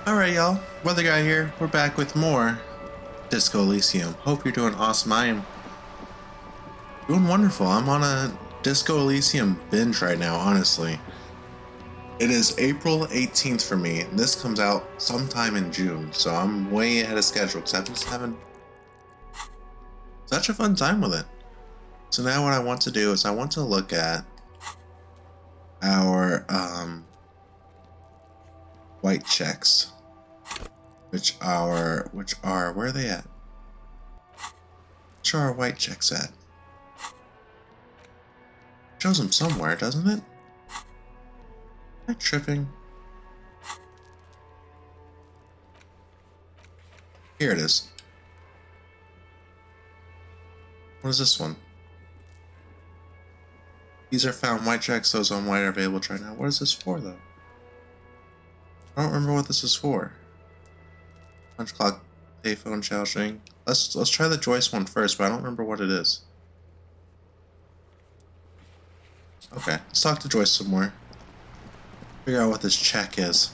Alright, y'all. Weather Guy here. We're back with more Disco Elysium. Hope you're doing awesome. I am doing wonderful. I'm on a Disco Elysium binge right now, honestly. It is April 18th for me, and this comes out sometime in June, so I'm way ahead of schedule because I've just having such a fun time with it. So now what I want to do is I want to look at our white checks, which are where are they at? Which are our white checks at? Shows them somewhere, doesn't it? Am I tripping? Here it is. What is this one? These are found white checks. Those on white are available right now. What is this for, though? I don't remember what this is for. Punch clock, payphone, shouting. Let's try the Joyce one first, but I don't remember what it is. Okay, let's talk to Joyce some more. Figure out what this check is.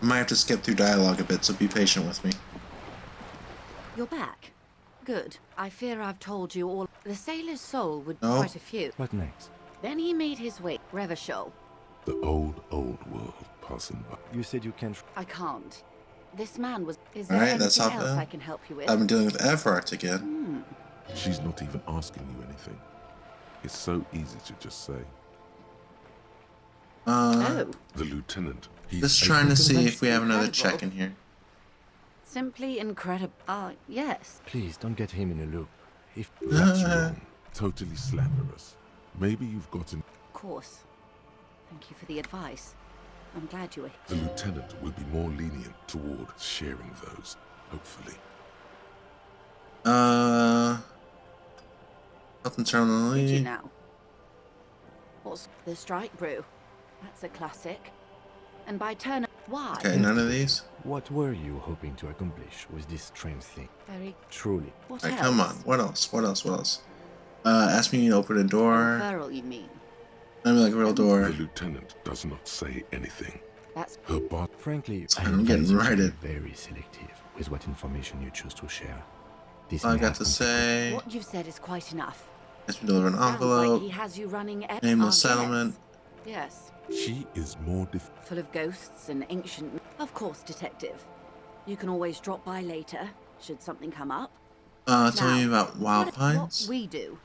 I might have to skip through dialogue a bit, so be patient with me. You're back. Good. I fear I've told you all. The sailor's soul would No. quite a few. What next? Then he made his way Revachol. The old world passing by. You said you can't. I can't. This man was. Is there Alright, anything that's how else I can help you with? I've been dealing with Everart again. She's not even asking you anything. It's so easy to just say. Oh, The lieutenant, he's Just trying to see if we have another Incredible. check in here. simply incredible. Yes. Please don't get him in a loop. If That's wrong. Totally slanderous. Maybe you've gotten. Of course. Thank you for the advice. I'm glad you were. The lieutenant will be more lenient toward sharing those, hopefully. Health Did you internally. now? What's the strike brew? That's a classic. And by turn, why? Okay, none of these. what were you hoping to accomplish with this strange thing? Very. Truly. What Alright, else? come on. What else? What else? What else? Ask me to open a door. Referral, you mean? I mean, like a real The door. lieutenant does not say anything. That's Her bot. Frankly, I'm getting advise you to righted. be very selective with what information you choose to share. This All I may got have to consequences. say. what you've said is quite enough. Ask me to deliver an Sounds like envelope. he has you running. Nameless yes. settlement. Yes. She is more Full of ghosts and ancient. Of course, detective. You can always drop by later, should something come up. Tell me Now, about Wild what Pines. we do.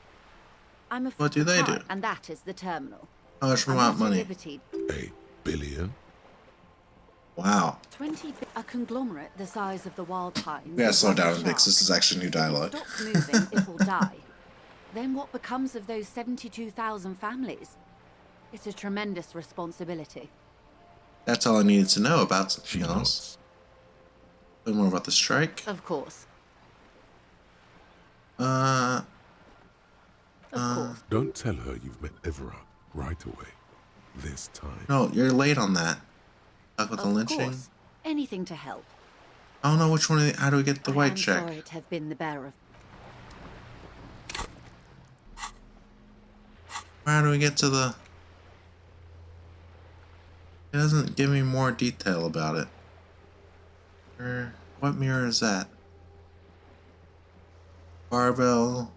I'm a What do they do? And that is the terminal. How much I'm want not at money? liberty. $1 billion. Wow. 20 a conglomerate the size of the Wild Pines. We gotta is slow like a down a bit, 'cause shark. this is actually new If it dialogue. stops moving, it will die. Then what becomes of those 72,000 families? It's a tremendous responsibility. That's all I needed to know about She something else. nods. A little more about the strike. Of course. Uh, Of course. Don't tell her you've met Everard right away. This time. no, you're late on that. Talk with the Of lynching. course. Anything to help. I don't know which one. How do we get the I white am check? sorry to have been the bearer of. How do we get to the? It doesn't give me more detail about it. What mirror is that? Barbell.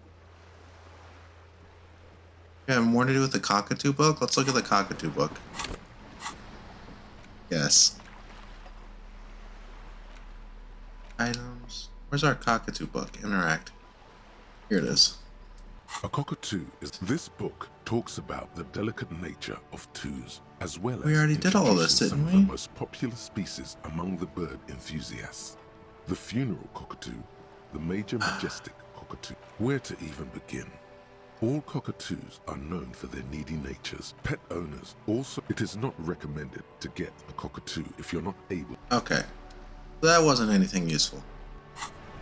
You have more to do with the cockatoo book? Let's look at the cockatoo book. Yes. Items. Where's our cockatoo book? Interact. Here it is. A cockatoo is. This book talks about the delicate nature of twos, as well as. We already did all this, introducing didn't some we? of the most popular species among the bird enthusiasts. The funeral cockatoo, the major majestic cockatoo. Where to even begin? All cockatoos are known for their needy natures. Pet owners also. It is not recommended to get a cockatoo if you're not able. Okay. That wasn't anything useful.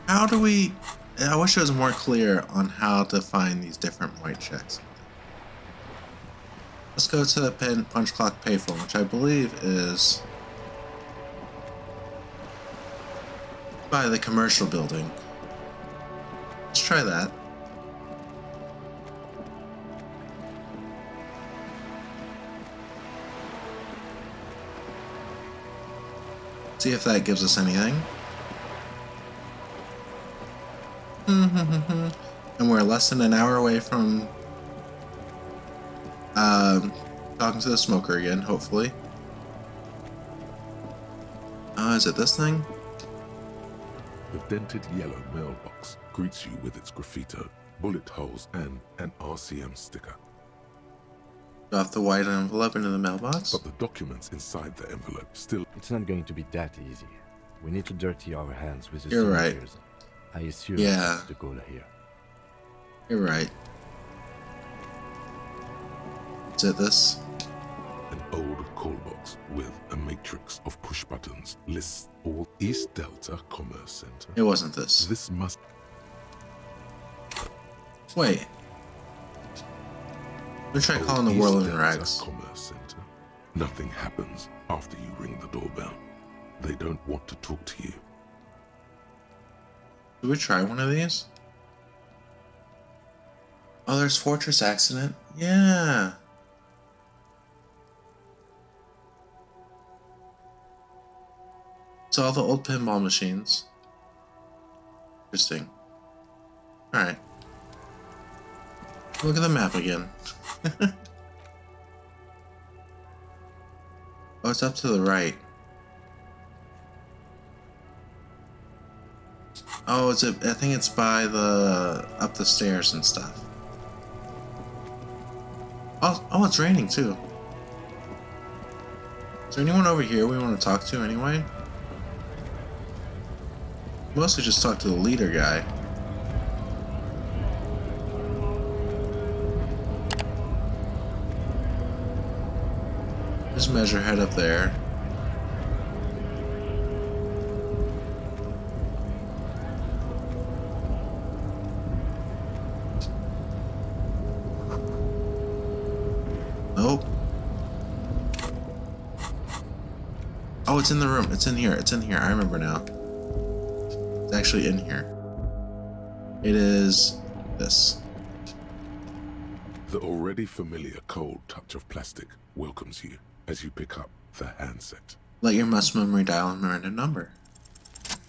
How do we... I wish it was more clear on how to find these different white checks. Let's go to the punch clock payphone, which I believe is by the commercial building. Let's try that. See if that gives us anything. And we're less than an hour away from talking to the smoker again, hopefully. Is it this thing? The dented yellow mailbox greets you with its graffito, bullet holes, and an RCM sticker. Drop the white envelope into the mailbox. But the documents inside the envelope still... It's not going to be that easy. We need to dirty our hands with the You're right. signatures. I assume Yeah. that's the goal here. You're right. Is it this? An old call box with a matrix of push buttons lists all East Delta Commerce Center. It wasn't this. This must... Wait. We try Old calling the East Whirling Delta Rags. Commerce Center. Nothing happens after you ring the doorbell. They don't want to talk to you. Should we try one of these? Oh, there's Fortress Accident. Yeah. It's all the old pinball machines. Interesting. Alright. Look at the map again. Oh, it's up to the right. Oh, I think it's by the up the stairs and stuff. Oh, it's raining too. Is there anyone over here we want to talk to anyway? Mostly just talk to the leader guy. Just measure head up there. Nope. Oh, it's in the room. It's in here. It's in here. I remember now. It's actually in here. It is this. The already familiar cold touch of plastic welcomes you as you pick up the handset. Let your muscle memory dial a random number.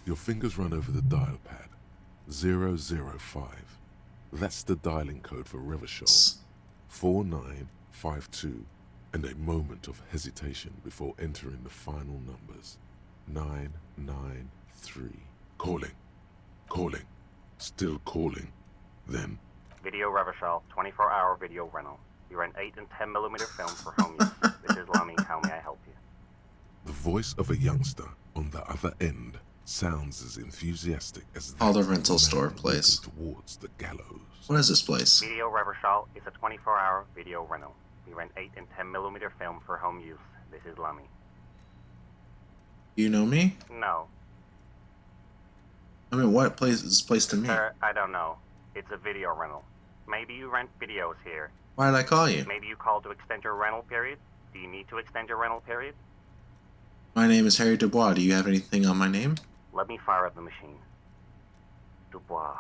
Your fingers run over the dial pad. 005. That's the dialing code for Revachol. 4952. And a moment of hesitation before entering the final numbers. 993. Calling. Calling. Still calling. Then... Video Revachol, 24-hour video rental. We rent 8 and 10mm film for home use. This is Lamy. How may I help you? The voice of a youngster on the other end sounds as enthusiastic as All the that rental of a man store place. walking towards the gallows. What is this place? Video Revachol is a 24-hour video rental. We rent 8 and 10mm film for home use. This is Lamy. You know me? No. I mean, what place is this place to me? Sir, I don't know. It's a video rental. Maybe you rent videos here. Why did I call you? Maybe you called to extend your rental period? Do you need to extend your rental period? My name is Harry Dubois. Do you have anything on my name? Let me fire up the machine. Dubois.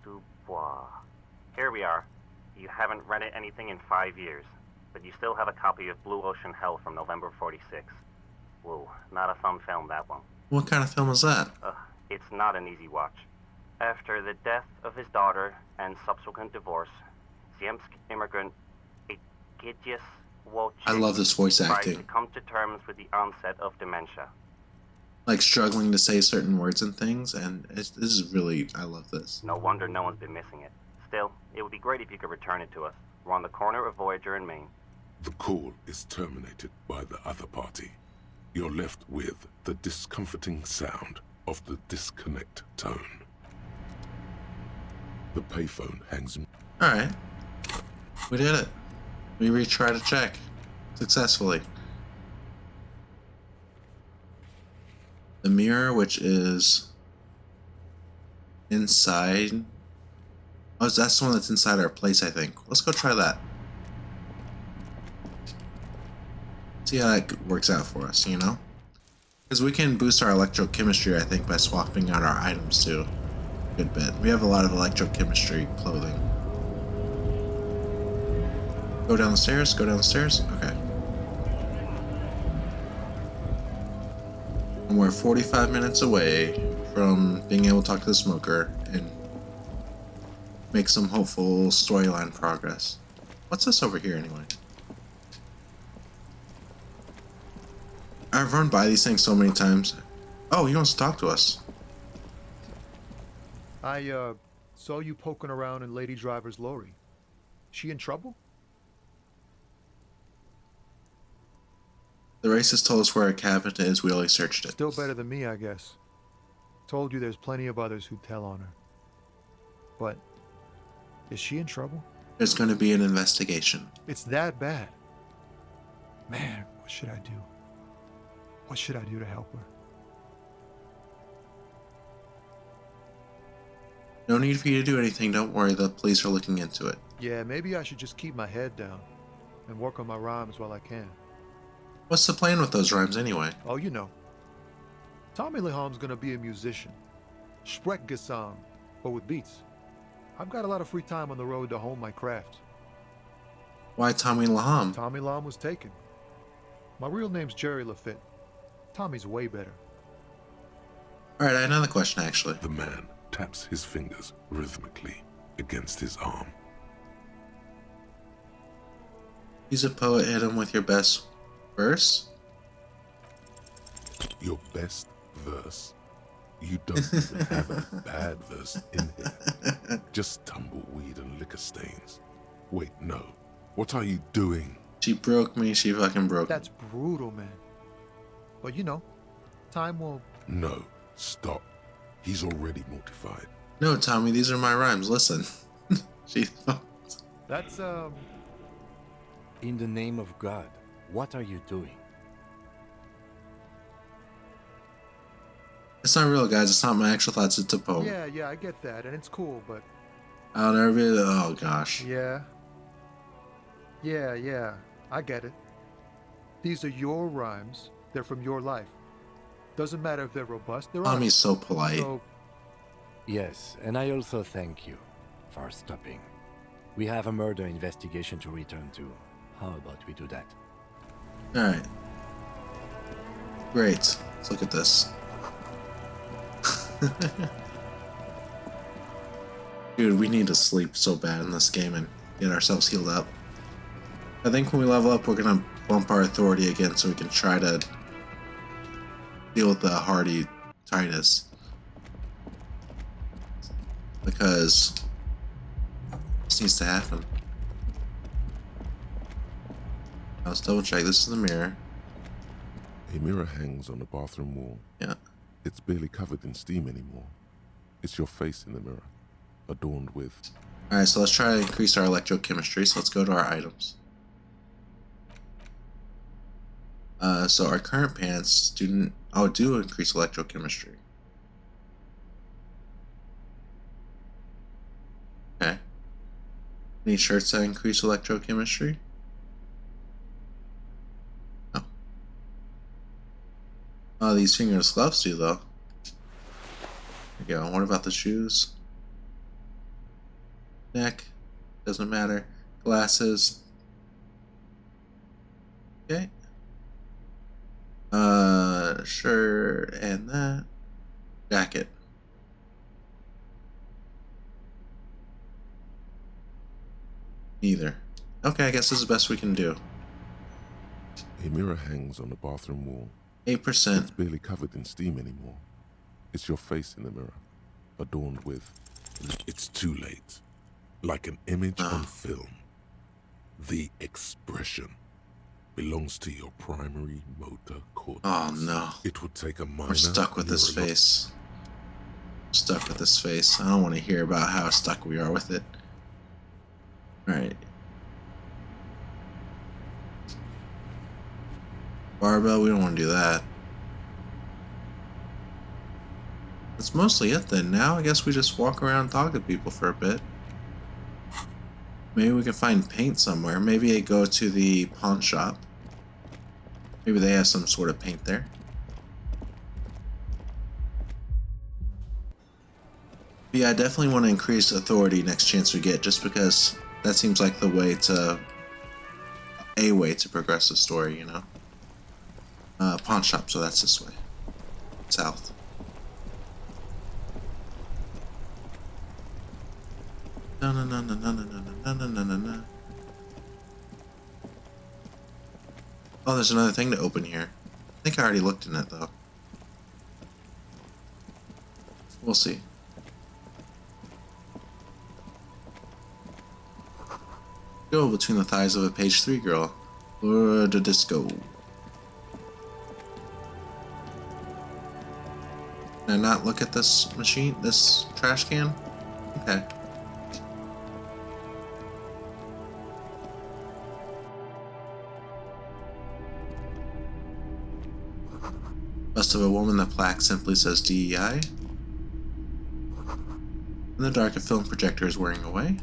Dubois. Here we are. You haven't rented anything in 5 years, but you still have a copy of Blue Ocean Hell from November '46. Whoa, not a fun film, that one. What kind of film is that? It's not an easy watch. After the death of his daughter and subsequent divorce, Ziemsk immigrant Egidius Wojcik I love this voice tried to acting. come to terms with the onset of dementia. Like struggling to say certain words and things, and this is really, I love this. No wonder no one's been missing it. Still, it would be great if you could return it to us. We're on the corner of Voyager and Main. The call is terminated by the other party. You're left with the discomforting sound of the disconnect tone. The payphone hangs... Alright. We did it. We retried to check. Successfully. The mirror, which is inside... Oh, that's the one that's inside our place, I think. Let's go try that. See how that works out for us, you know? Because we can boost our electrochemistry, I think, by swapping out our items too. Good bit. We have a lot of electrochemistry clothing. Go down the stairs? Go down the stairs? Okay. And we're 45 minutes away from being able to talk to the smoker and make some hopeful storyline progress. What's this over here anyway? I've run by these things so many times. Oh, he wants to talk to us. I saw you poking around in Lady Driver's lorry. She in trouble? The racist told us where our cabinet is. We only searched it. Still better than me, I guess. Told you there's plenty of others who'd tell on her. But is she in trouble? There's going to be an investigation. It's that bad. Man, what should I do? What should I do to help her? No need for you to do anything. Don't worry. The police are looking into it. Yeah, maybe I should just keep my head down and work on my rhymes while I can. What's the plan with those rhymes anyway? Oh, you know. Tommy Leham's gonna be a musician. Sprechgesang, but with beats. I've got a lot of free time on the road to hone my craft. Why Tommy Laham? Tommy Lam was taken. My real name's Jerry Lafitte. Tommy's way better. Alright, I have another question actually. The man taps his fingers rhythmically against his arm. He's a poet. Hit him with your best verse? Your best verse? You don't even have a bad verse in here. Just tumbleweed and liquor stains. Wait, no. What are you doing? She broke me. She fucking broke me. That's brutal, man. But you know, time will... No, stop. He's already mortified. No, Tommy, these are my rhymes. Listen. She... That's, In the name of God, what are you doing? It's not real, guys. It's not my actual thoughts. It's a poem. Yeah, I get that, and it's cool, but... I'll never be... Oh, gosh. Yeah, I get it. These are your rhymes. They're from your life. Doesn't matter if they're robust, they're honest. Tommy's so polite. So, Yes, and I also thank you for stopping. We have a murder investigation to return to. How about we do that? Alright. Great. Let's look at this. Dude, we need to sleep so bad in this game and get ourselves healed up. I think when we level up, we're gonna bump our authority again so we can try to deal with the hardy Titus. Because this needs to happen. Now let's double check. This is the mirror. A mirror hangs on the bathroom wall. Yeah. It's barely covered in steam anymore. It's your face in the mirror, adorned with... Alright, so let's try to increase our electrochemistry. So let's go to our items. So our current pants do increase electrochemistry. Okay. Any shirts that increase electrochemistry? No. Oh, these fingerless gloves do though. There we go. What about the shoes? Neck. Doesn't matter. Glasses. Okay. Shirt and that. Jacket. Neither. Okay, I guess this is the best we can do. A mirror hangs on the bathroom wall. 8%. It's barely covered in steam anymore. It's your face in the mirror, adorned with... It's too late. Like an image on film. The expression belongs to your primary motor cortex. Oh no. It would take a minor... We're stuck with this face. Stuck with this face. I don't want to hear about how stuck we are with it. Alright. Barbell, we don't want to do that. That's mostly it then. Now I guess we just walk around and talk to people for a bit. Maybe we can find paint somewhere. Maybe I go to the pawn shop. Maybe they have some sort of paint there. But yeah, I definitely want to increase authority next chance we get, just because that seems like the way to... a way to progress the story, you know? Pawn shop, so that's this way. south. No, no, no, no, no, no, no, no, no, no, no, no. Oh, there's another thing to open here. I think I already looked in it, though. We'll see. Go between the thighs of a page 3 girl. Lure de disco. Can I not look at this machine? This trash can? Okay. Bust of a woman, the plaque simply says DEI. In the dark, a film projector is wearing away.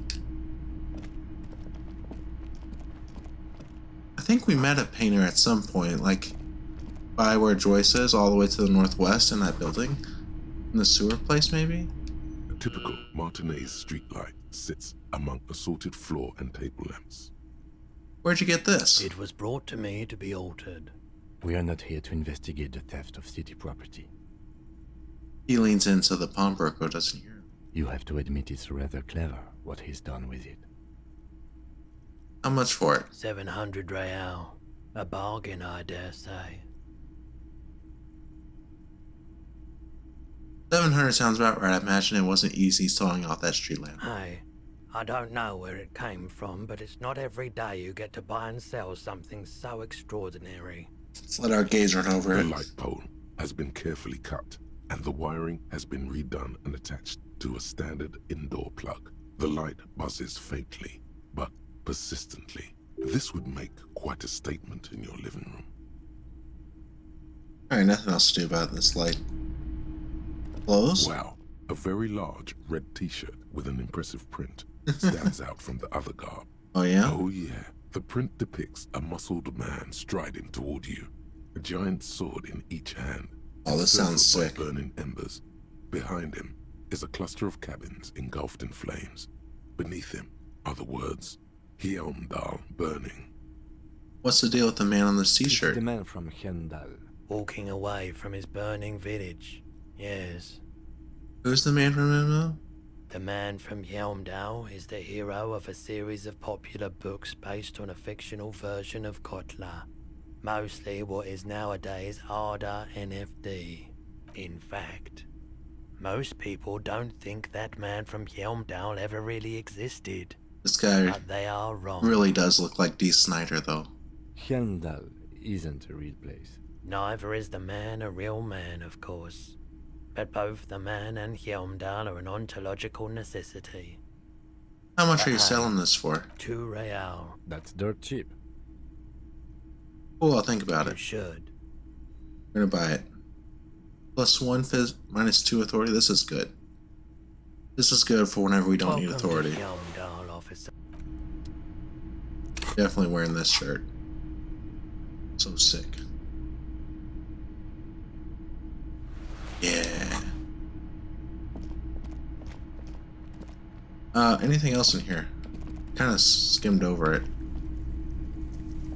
I think we met a painter at some point, like by where Joyce is, all the way to the northwest in that building. In the sewer place, maybe? A typical Martinez streetlight sits among assorted floor and table lamps. Where'd you get this? It was brought to me to be altered. We are not here to investigate the theft of city property. He leans in so the pawnbroker doesn't hear him. You have to admit it's rather clever what he's done with it. How much for it? 700 real. A bargain, I dare say. 700 sounds about right. I imagine it wasn't easy sawing off that street lamp. Hey, I don't know where it came from, but it's not every day you get to buy and sell something so extraordinary. Let's let our gaze run over The it. light pole has been carefully cut, and the wiring has been redone and attached to a standard indoor plug. The light buzzes faintly, but persistently. This would make quite a statement in your living room. Alright, nothing else to do about this light. Close? Wow, a very large red t-shirt with an impressive print stands out from the other garb. Oh yeah? Oh yeah, the print depicts a muscled man striding toward you, a giant sword in each hand. Oh, this sounds encircled sick. by burning embers. Behind him is a cluster of cabins engulfed in flames. Beneath him are the words, Hjelmdal burning. What's the deal with the man on this It's t-shirt? the man from Hendal. Walking away from his burning village. Yes. Who's the man from MMO? The man from Hjelmdal is the hero of a series of popular books based on a fictional version of Kotla. Mostly what is nowadays Arda NFD. In fact, most people don't think that man from Hjelmdal ever really existed. This guy But they are wrong. really does look like Dee Snider, though. Hendal isn't a real place. Neither is the man a real man, of course. But both the man and Hjelmdal are an ontological necessity. How much are you selling this for? 2 real. That's dirt cheap. Cool, I'll think about You it. should. We're gonna buy it. +1 phys, -2 authority. This is good. This is good for whenever we don't need Welcome to authority. Hjelmdal, officer. Definitely wearing this shirt. So sick. Yeah. Anything else in here? Kind of skimmed over it.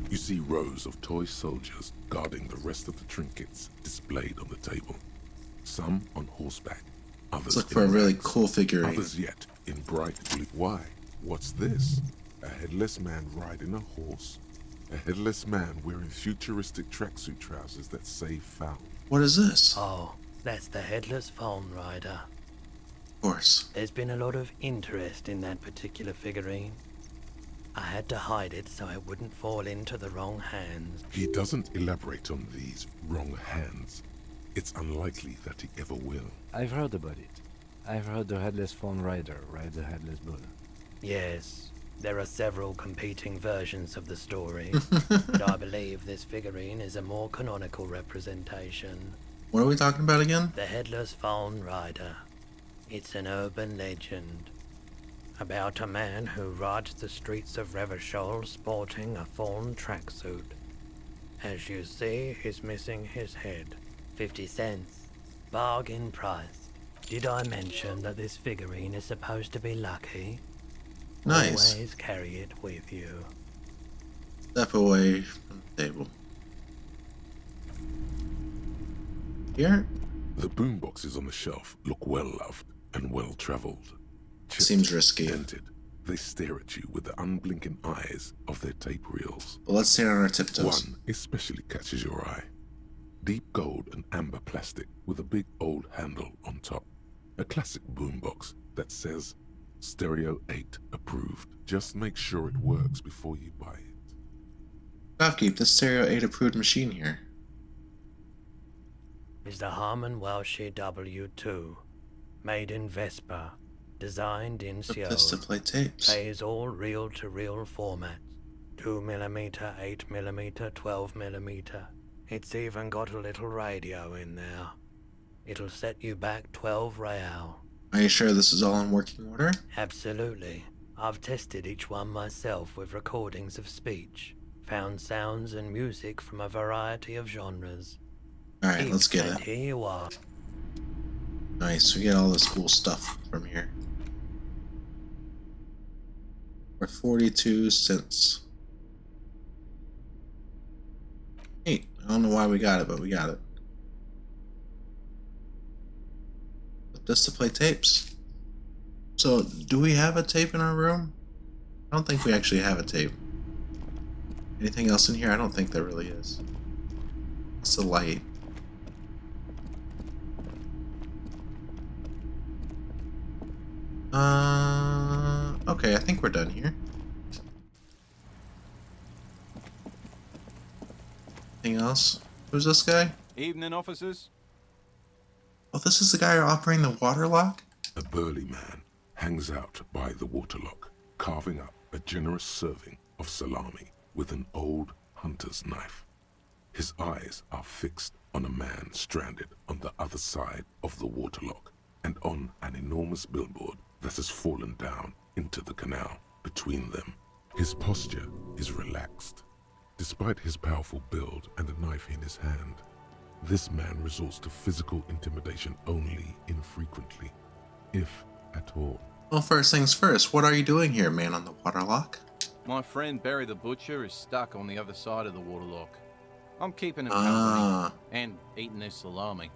You see rows of toy soldiers guarding the rest of the trinkets displayed on the table. Some on horseback, others Let's look in for a really rags, cool figurine. others yet in bright blue. Why? What's this? A headless man riding a horse? A headless man wearing futuristic tracksuit trousers that say found. What is this? Of Oh, that's the headless phone rider. course. There's been a lot of interest in that particular figurine. I had to hide it so it wouldn't fall into the wrong hands. He doesn't elaborate on these wrong hands. It's unlikely that he ever will. I've heard about it. I've heard the headless phone rider rides a headless bull. Yes, there are several competing versions of the story, but I believe this figurine is a more canonical representation. What are we talking about again? The Headless Phone Rider. It's an urban legend about a man who rides the streets of Revachol sporting a fawn tracksuit. As you see, he's missing his head. 50 cents. Bargain price. Did I mention that this figurine is supposed to be lucky? Nice. Always carry it with you. Step away from the table. Here? The boomboxes on the shelf look well-loved and well-traveled. Seems risky. They stare at you with the unblinking eyes of their tape reels. But let's stand on our tiptoes. One especially catches your eye. Deep gold and amber plastic with a big old handle on top. A classic boombox that says Stereo 8 approved. Just make sure it works before you buy it. Shopkeep, this Stereo 8 approved machine here. Is the Harman Welshie W2, made in Vespa, designed in The Seoul, pistol plate tapes. plays all reel-to-reel formats, 2mm, 8mm, 12mm. It's even got a little radio in there. It'll set you back 12 real. Are you sure this is all in working order? Absolutely. I've tested each one myself with recordings of speech, found sounds and music from a variety of genres. Alright, let's get And it. here you are. Nice, we get all this cool stuff from here. For 42 cents. Neat. I don't know why we got it, but we got it. Just to play tapes. So, do we have a tape in our room? I don't think we actually have a tape. Anything else in here? I don't think there really is. It's the light. Okay, I think we're done here. Anything else? Who's this guy? Evening, officers. Oh, this is the guy operating the water lock? A burly man hangs out by the waterlock, carving up a generous serving of salami with an old hunter's knife. His eyes are fixed on a man stranded on the other side of the waterlock and on an enormous billboard that has fallen down into the canal between them. His posture is relaxed. Despite his powerful build and a knife in his hand, this man resorts to physical intimidation only infrequently, if at all. Well, first things first, what are you doing here, man on the water lock? My friend Barry the Butcher is stuck on the other side of the waterlock. I'm keeping him Ah. company and eating his salami.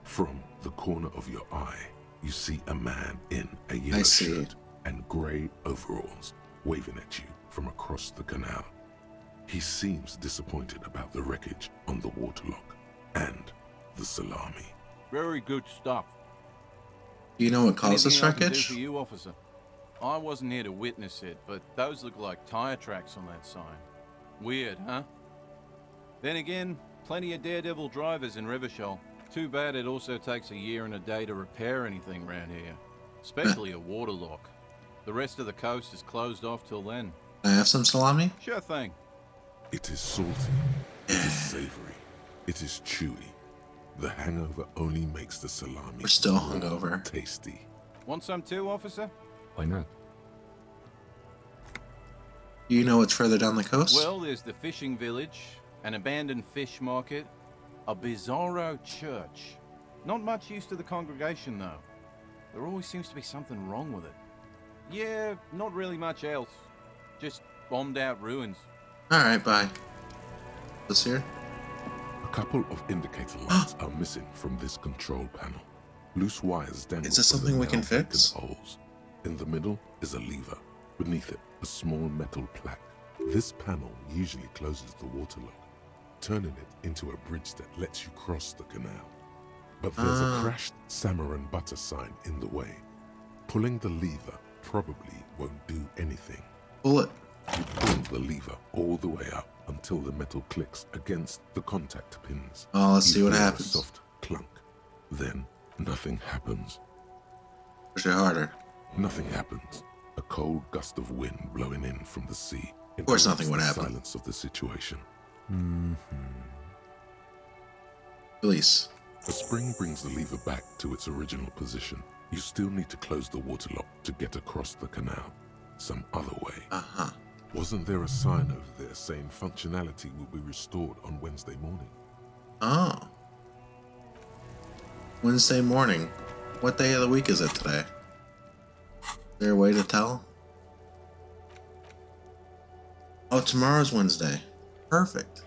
From the corner of your eye, you see a man in a I yellow see. shirt and grey overalls waving at you from across the canal. He seems disappointed about the wreckage on the waterlock and the salami. Very good stuff. Do you know what caused this Anything I can do wreckage? for you, officer? I wasn't here to witness it, but those look like tire tracks on that sign. Weird, huh? Then again, plenty of daredevil drivers in Rivershoal. Too bad it also takes a year and a day to repair anything around here, especially a waterlock. The rest of the coast is closed off till then. Can I have some salami? Sure thing. It is salty, it is savory, it is chewy. The hangover only makes the salami We're still more hungover. tasty. Want some too, officer? Why not? Do you know what's further down the coast? Well, there's the fishing village, an abandoned fish market, a bizarro church. Not much use to the congregation, though. There always seems to be something wrong with it. Yeah, not really much else. Just bombed out ruins. Alright, bye. This here? A couple of indicator lights are missing from this control panel. Loose wires dangle Is this from the something we can now vacant fix? holes. In the middle is a lever. Beneath it, a small metal plaque. This panel usually closes the waterlock, turning it into a bridge that lets you cross the canal. But there's a crashed salmon and butter sign in the way. Pulling the lever probably won't do anything. Pull it. You pull the lever all the way up until the metal clicks against the contact pins. Oh, let's You see what hear happens. A soft clunk. Then nothing happens. Push it harder. Nothing happens. A cold gust of wind blowing in from the sea. Of course nothing would happen. Silence of the situation. Release. A spring brings the lever back to its original position. You still need to close the waterlock to get across the canal. Some other way. Uh-huh. Wasn't there a sign over there saying functionality will be restored on Wednesday morning? Oh. Wednesday morning. What day of the week is it today? Is there a way to tell? Oh, tomorrow's Wednesday. Perfect.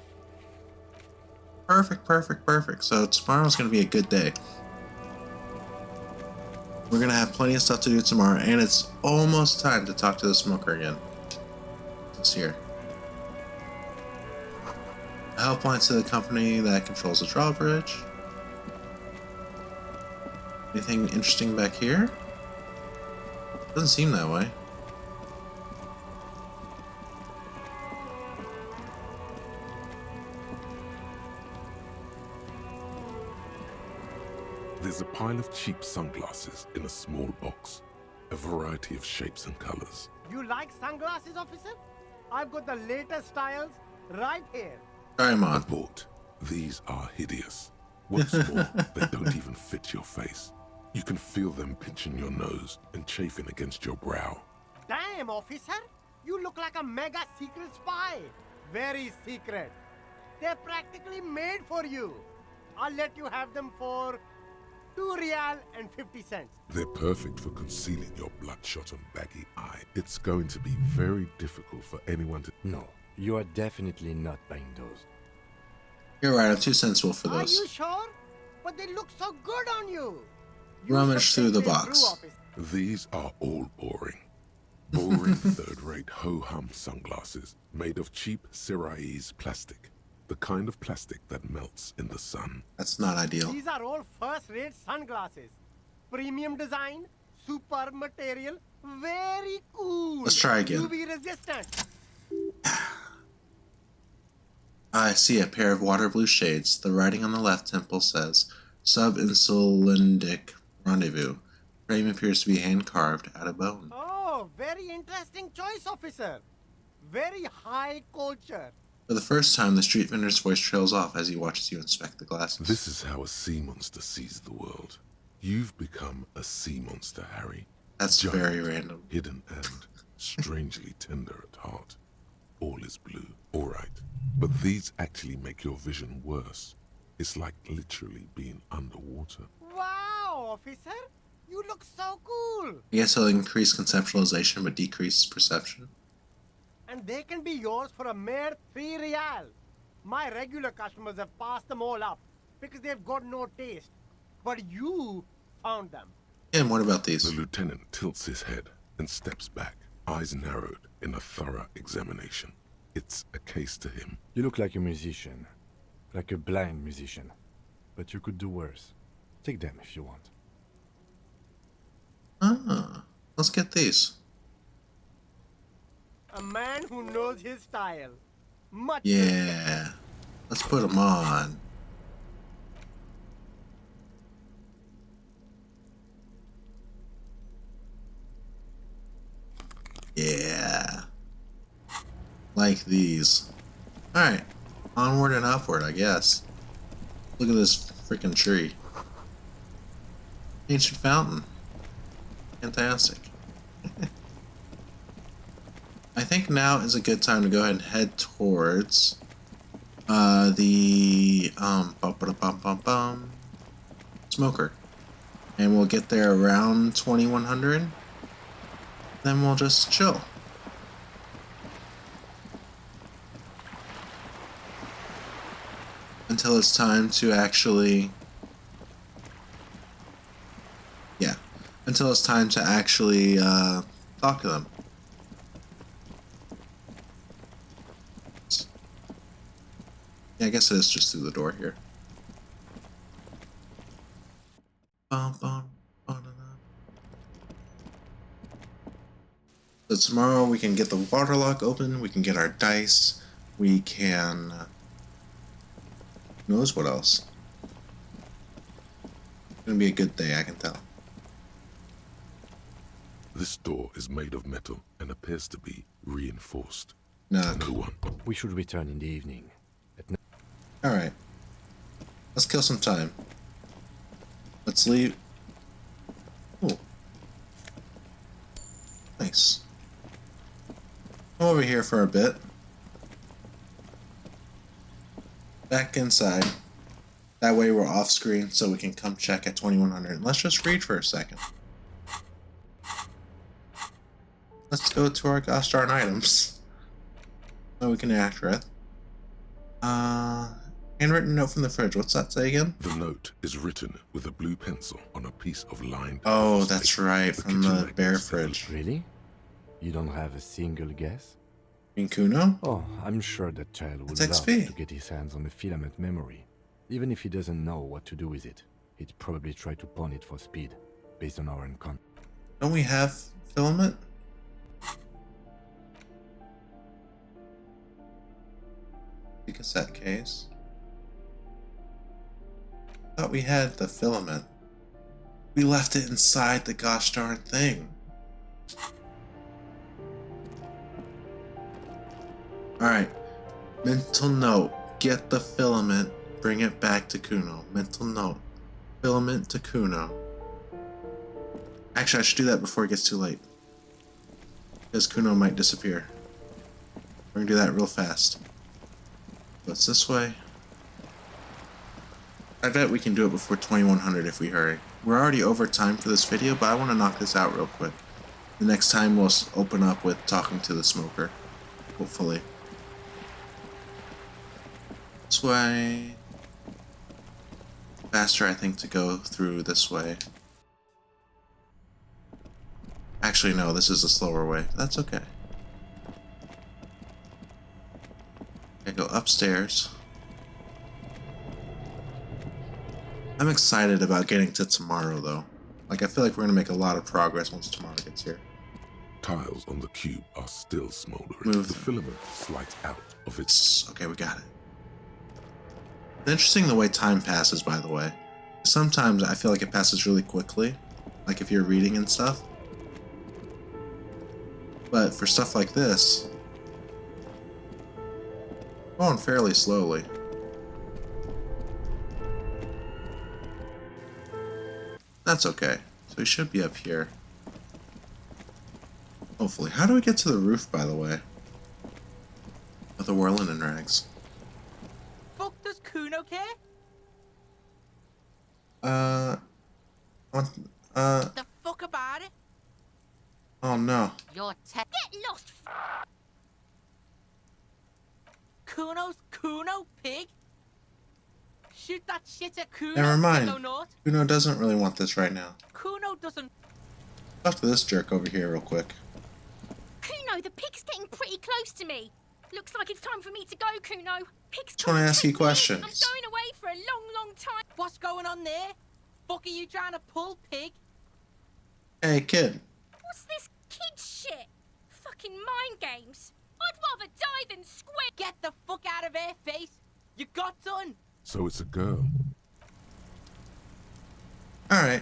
Perfect, perfect, perfect. So tomorrow's going to be a good day. We're going to have plenty of stuff to do tomorrow, and it's almost time to talk to the smoker again. This here. A helpline to the company that controls the drawbridge. Anything interesting back here? Doesn't seem that way. There's a pile of cheap sunglasses in a small box, a variety of shapes and colors. You like sunglasses, officer? I've got the latest styles right here. Try 'em I on. bought. These are hideous. What's more, they don't even fit your face. You can feel them pinching your nose and chafing against your brow. Damn, officer. You look like a mega secret spy. Very secret. They're practically made for you. I'll let you have them for 2 real and 50 cents. They're perfect for concealing your bloodshot and baggy eye. It's going to be very difficult for anyone to... No, you are definitely not buying those. You're right, I'm too sensible for Are those. you sure? But they look so good on you. You Rummage should through the take them box. officer. These are all boring. Boring third-rate ho-hum sunglasses made of cheap Syrahese plastic. The kind of plastic that melts in the sun. That's not ideal. These are all first-rate sunglasses. Premium design, superb material, very cool. Let's try again. UV resistant. I see a pair of water blue shades. The writing on the left temple says, Sub-Insulindic Rendezvous. Frame appears to be hand-carved out of bone. Oh, very interesting choice, officer. Very high culture. For the first time, the street vendor's voice trails off as he watches you inspect the glasses. This is how a sea monster sees the world. You've become a sea monster, Harry. That's Giant, very random. hidden and strangely tender at heart. All is blue. All right. But these actually make your vision worse. It's like literally being underwater. Wow, officer. You look so cool. I guess he'll increase conceptualization but decrease perception. And they can be yours for a mere 3 real. My regular customers have passed them all up because they've got no taste. But you found them. And what about The these? lieutenant tilts his head and steps back, eyes narrowed in a thorough examination. It's a case to him. You look like a musician. Like a blind musician. But you could do worse. Take them if you want. Ah, let's get these. A man who knows his style. Much Yeah. Let's put them on. Yeah. Like these. Alright. Onward and upward, I guess. Look at this freaking tree. Ancient fountain. Fantastic. I think now is a good time to go ahead and head towards the smoker. And we'll get there around 2100. Then we'll just chill. Until it's time to actually... Yeah. Until it's time to actually talk to them. Yeah, I guess it is just through the door here. So tomorrow we can get the water lock open, we can get our dice, we can... who knows what else? It's gonna be a good day, I can tell. This door is made of metal and appears to be reinforced. Nah, No one. We should return in the evening. alright. Let's kill some time. Let's leave. Ooh. Nice. Come over here for a bit. Back inside. That way we're off screen so we can come check at 2100. Let's just read for a second. Let's go to our gosh darn items. So we can accurate. Handwritten note from the fridge. What's that say again? The note is written with a blue pencil on a piece of lined Oh, office that's paper. right, from kitchen the bear magazine fridge. Really? You don't have a single guess? In Kuno? Oh, I'm sure that child would That's love XP. to get his hands on a filament memory. Even if he doesn't know what to do with it, he'd probably try to pawn it for speed, based on our encounter. Don't we have filament? The cassette case. Thought we had the filament. We left it inside the gosh darn thing. Alright. Mental note. Get the filament. Bring it back to Kuno. Mental note. Filament to Kuno. Actually, I should do that before it gets too late. Because Kuno might disappear. We're gonna do that real fast. So it's this way. I bet we can do it before 2100 if we hurry. We're already over time for this video, but I want to knock this out real quick. The next time we'll open up with talking to the smoker. Hopefully. This way. Faster, I think, to go through this way. Actually, no, this is a slower way. That's okay. I go upstairs. I'm excited about getting to tomorrow, though. Like, I feel like we're gonna make a lot of progress once tomorrow gets here. Tiles on the cube are still smoldering. Move The them. filament slides out of its... Okay, we got it. It's interesting the way time passes, by the way. Sometimes I feel like it passes really quickly, like if you're reading and stuff. But for stuff like this, going fairly slowly. That's okay. So we should be up here. Hopefully. How do we get to the roof, by the way? With the whirling and rags. Fuck does Kuno care? What? The fuck about it? Oh no. You're get lost. Kuno's Kuno pig. Shoot that shit at Kuno. Never mind. Kuno not. Kuno doesn't really want this right now. Kuno doesn't. Talk to this jerk over here real quick. Kuno, the pig's getting pretty close to me. Looks like it's time for me to go, Kuno. Pig's Just want to ask you I'm questions. going away for a long, long time. What's going on there? Fuck are you trying to pull, pig? Hey, kid. What's this kid shit? Fucking mind games. I'd rather die than squid. Get the fuck out of here, face. You got done. So it's a girl. Alright.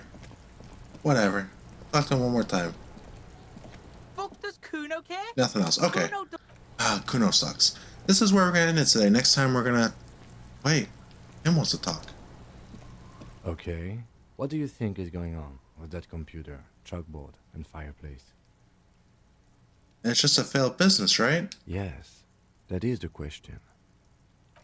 Whatever. Talk to him one more time. Fuck does Kuno care? Nothing else. Okay. Kuno do- Kuno sucks. This is where we're gonna end it today. Next time we're gonna... Wait. Him wants to talk. Okay. What do you think is going on with that computer, chalkboard, and fireplace? It's just a failed business, right? Yes, that is the question.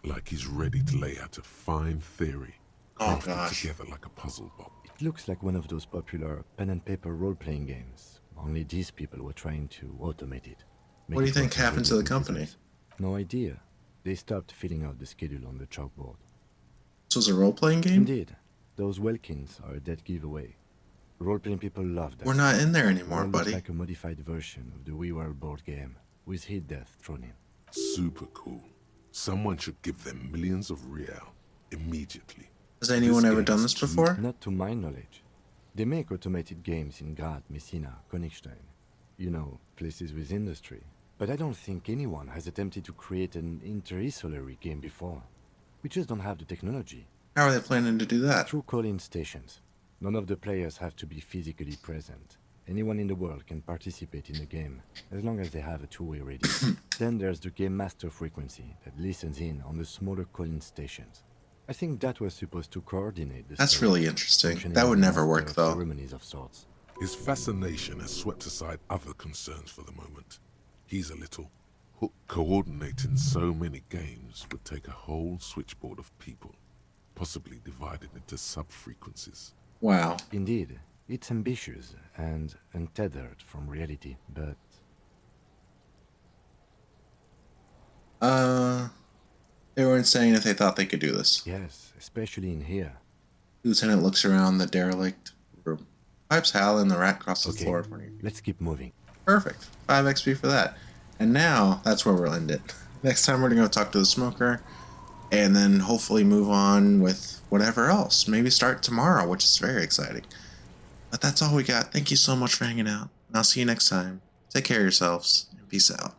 Like he's ready to lay out a fine theory, Oh, crafted gosh. together like a puzzle box. It looks like one of those popular pen and paper role-playing games. Only these people were trying to automate it. What do you think work in happened to the regular company? business. No idea. They stopped filling out the schedule on the chalkboard. This was a role-playing game? Indeed, those Welkins are a dead giveaway. Role-playing people love that. We're not in there More anymore, looks buddy. like a modified version of the WeWorld board game, with hit death thrown in. Super cool. Someone should give them millions of real immediately. Has anyone This ever game done is this too- before? Not to my knowledge. They make automated games in Graz, Messina, Königstein. You know, places with industry. But I don't think anyone has attempted to create an interinsulary game before. We just don't have the technology. How are they planning to do that? Through call-in stations. None of the players have to be physically present. Anyone in the world can participate in the game, as long as they have a two-way radio. Then there's the game master frequency that listens in on the smaller call-in stations. I think that was supposed to coordinate the That's story, really interesting. functioning That as would a never master work, of though. ceremonies of sorts. His fascination has swept aside other concerns for the moment. He's a little hook. Coordinating so many games would take a whole switchboard of people, possibly divided into sub-frequencies. Wow. Indeed, it's ambitious and untethered from reality, but They were saying if they thought they could do this. Yes, especially in here. Lieutenant looks around the derelict room. Pipes Hal and the rat crosses the floor. Let's keep moving. Perfect. 5 XP for that. And now, that's where we'll end it. Next time we're going to go talk to the smoker, and then hopefully move on with whatever else. Maybe start tomorrow, which is very exciting. But that's all we got. Thank you so much for hanging out. And I'll see you next time. Take care of yourselves, and peace out.